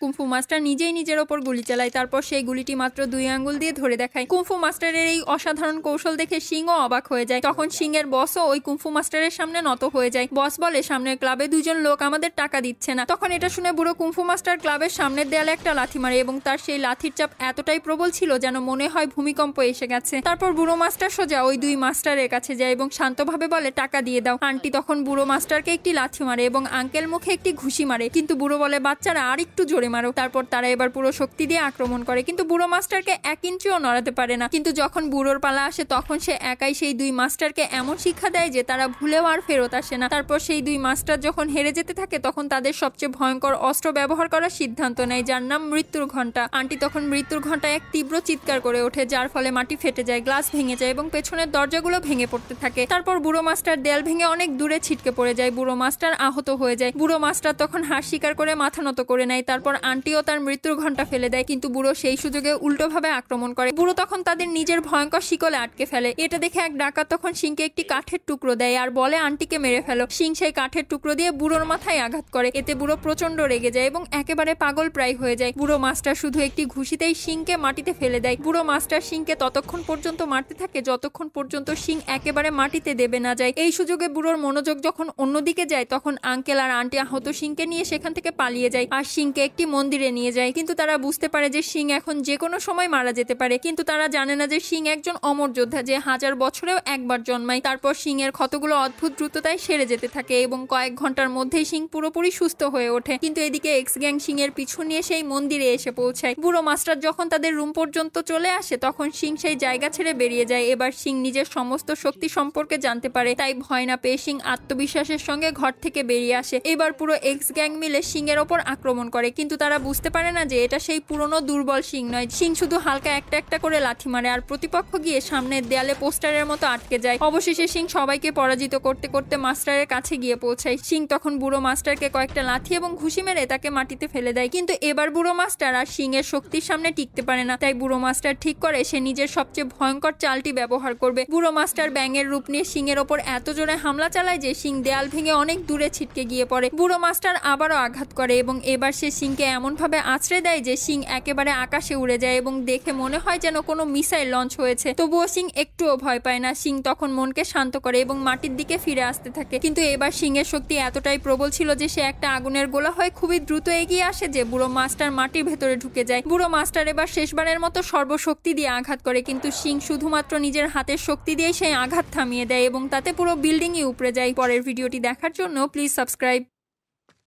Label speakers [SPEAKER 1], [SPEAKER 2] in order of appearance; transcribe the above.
[SPEAKER 1] Kung fu master নিজেই নিজের ওপর গুলি চালায়, তারপর সেই গুলিটি মাত্র 2 আঙ্গুল দিয়ে ধরে দেখায়। কুমফু মাস্টারের এই অসাধারণ কৌশল দেখে সিংও অবাক হয়ে যায়। তখন সিংয়ের বসও ওই কুমফু মাস্টারের সামনে নত হয়ে যায়। বস বলে, সামনের ক্লাবে 2 জন লোক আমাদের টাকা দিচ্ছে না। তখন এটা শুনে বুড়ো কুমফু মাস্টার ক্লাবের সামনের দেয়ালে একটা লাথি মারে এবং তার সেই লাথির চাপ এতটাই প্রবল ছিল যেন মনে হয় ভূমিকম্প এসে গেছে। তারপর বুড়ো মাস্টার সোজা ওই 2 মাস্টারের কাছে যায় এবং শান্তভাবে বলে, টাকা দিয়ে দাও। আন্টি তখন বুড়ো মাস্টারকে একটি লাথি মারে এবং আঙ্কেল মুখে একটি ঘুষি মারে, কিন্তু বুড়ো বলে, বাচ্চারা আর একটু জোরে মারো। তারপর তারা এবার পুরো শক্তি দিয়ে আক্রমণ করে, কিন্তু বুড়ো মাস্টারকে 1 ইঞ্চিও নড়াতে পারে না। কিন্তু যখন বুড়োর পালা আসে তখন সে একাই সেই 2 মাস্টারকে এমন শিক্ষা দেয় যে তারা ভুলেও আর ফেরত আসে না। তারপর সেই 2 মাস্টার যখন হেরে যেতে থাকে তখন তাদের সবচেয়ে ভয়ঙ্কর অস্ত্র ব্যবহার করার সিদ্ধান্ত নেয়, যার নাম মৃত্যুর ঘণ্টা। আন্টি তখন মৃত্যুর ঘণ্টায় এক তীব্র চিৎকার করে ওঠে, যার ফলে মাটি ফেটে যায়, গ্লাস ভেঙে যায় এবং পেছনের দরজাগুলো ভেঙে পড়তে থাকে। তারপর বুড়ো মাস্টার দেয়াল ভেঙে অনেক দূরে ছিটকে পড়ে যায়। বুড়ো মাস্টার আহত হয়ে যায়। বুড়ো মাস্টার তখন হার স্বীকার করে মাথা নত করে নেয়। তারপর আন্টিও তার মৃত্যুর ঘণ্টা ফেলে দেয়, কিন্তু বুড়ো সেই সুযোগে উল্টোভাবে আক্রমণ করে। বুড়ো তখন তাদের নিজের ভয়ঙ্কর শিকলে আটকে ফেলে। এটা দেখে এক ডাকাত তখন সিংকে একটি কাঠের টুকরো দেয় আর বলে, আন্টিকে মেরে ফেলো। সিং সেই কাঠের টুকরো দিয়ে বুড়োর মাথায় আঘাত করে। এতে বুড়ো প্রচন্ড রেগে যায় এবং একেবারে পাগল প্রায় হয়ে যায়। বুড়ো মাস্টার শুধু একটি ঘুষিতেই সিংকে মাটিতে ফেলে দেয়। বুড়ো মাস্টার সিংকে ততক্ষণ পর্যন্ত মারতে থাকে যতক্ষণ পর্যন্ত সিং একেবারে মাটিতে দেবে না যায়। এই সুযোগে বুড়োর মনোযোগ যখন অন্যদিকে যায় তখন আঙ্কেল আর আন্টি আহত সিংকে নিয়ে সেখান থেকে পালিয়ে যায় আর সিংকে একটি মন্দিরে নিয়ে যায়। কিন্তু তারা বুঝতে পারে যে সিং এখন যে কোনো সময় মারা যেতে পারে, কিন্তু তারা জানে না যে সিং একজন অমর যোদ্ধা যে 1000 বছরেও একবার জন্মায়। তারপর সিং এর ক্ষতগুলো অদ্ভুত দ্রুততায় সেরে যেতে থাকে এবং কয়েক ঘন্টার মধ্যেই সিং পুরোপুরি সুস্থ হয়ে ওঠে। কিন্তু এদিকে এক্স গ্যাং সিং এর পিছু নিয়ে সেই মন্দিরে এসে পৌঁছায়। বুড়ো মাস্টার যখন তাদের রুম পর্যন্ত চলে আসে তখন সিং সেই জায়গা ছেড়ে বেরিয়ে যায়। এবার সিং নিজের সমস্ত শক্তি সম্পর্কে জানতে পারে, তাই ভয় না পেয়ে সিং আত্মবিশ্বাসের সঙ্গে ঘর থেকে বেরিয়ে আসে। এবার পুরো এক্স গ্যাং মিলে সিং এর ওপর আক্রমণ করে, কিন্তু তারা বুঝতে পারে না যে এটা সেই পুরনো দুর্বল সিং নয়। সিং শুধু হালকা একটা একটা করে লাথি মারে আর প্রতিপক্ষ গিয়ে সামনের দেয়ালে পোস্টারের মতো আটকে যায়। অবশেষে সিং সবাইকে পরাজিত করতে করতে মাস্টারের কাছে গিয়ে পৌঁছায়। সিং তখন বুড়ো মাস্টারকে কয়েকটা লাথি এবং ঘুষি মেরে তাকে মাটিতে ফেলে দেয়, কিন্তু এবার বুড়ো মাস্টার আর সিং এর শক্তির সামনে টিকতে পারে না। তাই বুড়ো মাস্টার ঠিক করে সে নিজের সবচেয়ে ভয়ঙ্কর চালটি ব্যবহার করবে। বুড়ো মাস্টার ব্যাঙের রূপ নিয়ে সিং এর ওপর এত জোরে হামলা চালায় যে সিং দেয়াল ভেঙে অনেক দূরে ছিটকে গিয়ে পড়ে। বুড়ো মাস্টার আবারও আঘাত করে এবং এবার সে সিংকে এমন ভাবে আছড়ে দেয় যে সিং একেবারে আকাশে উড়ে যায় এবং দেখে মনে হয় যেন কোনো মিসাইল লঞ্চ হয়েছে। তবুও সিং একটুও ভয় পায় না। সিং তখন মনকে শান্ত করে এবং মাটির দিকে ফিরে আসতে থাকে, কিন্তু এবার সিং এর শক্তি এতটাই প্রবল ছিল যে সে একটা আগুনের গোলা হয়ে খুবই দ্রুত এগিয়ে আসে যে বুড়ো মাস্টার মাটির ভেতরে ঢুকে যায়। বুড়ো মাস্টার এবার শেষবারের মতো সর্বশক্তি দিয়ে আঘাত করে, কিন্তু সিং শুধুমাত্র নিজের হাতের শক্তি দিয়ে সেই আঘাত থামিয়ে দেয় এবং তাতে পুরো বিল্ডিংই উপড়ে যায়। পরের ভিডিওটি দেখার জন্য প্লিজ সাবস্ক্রাইব।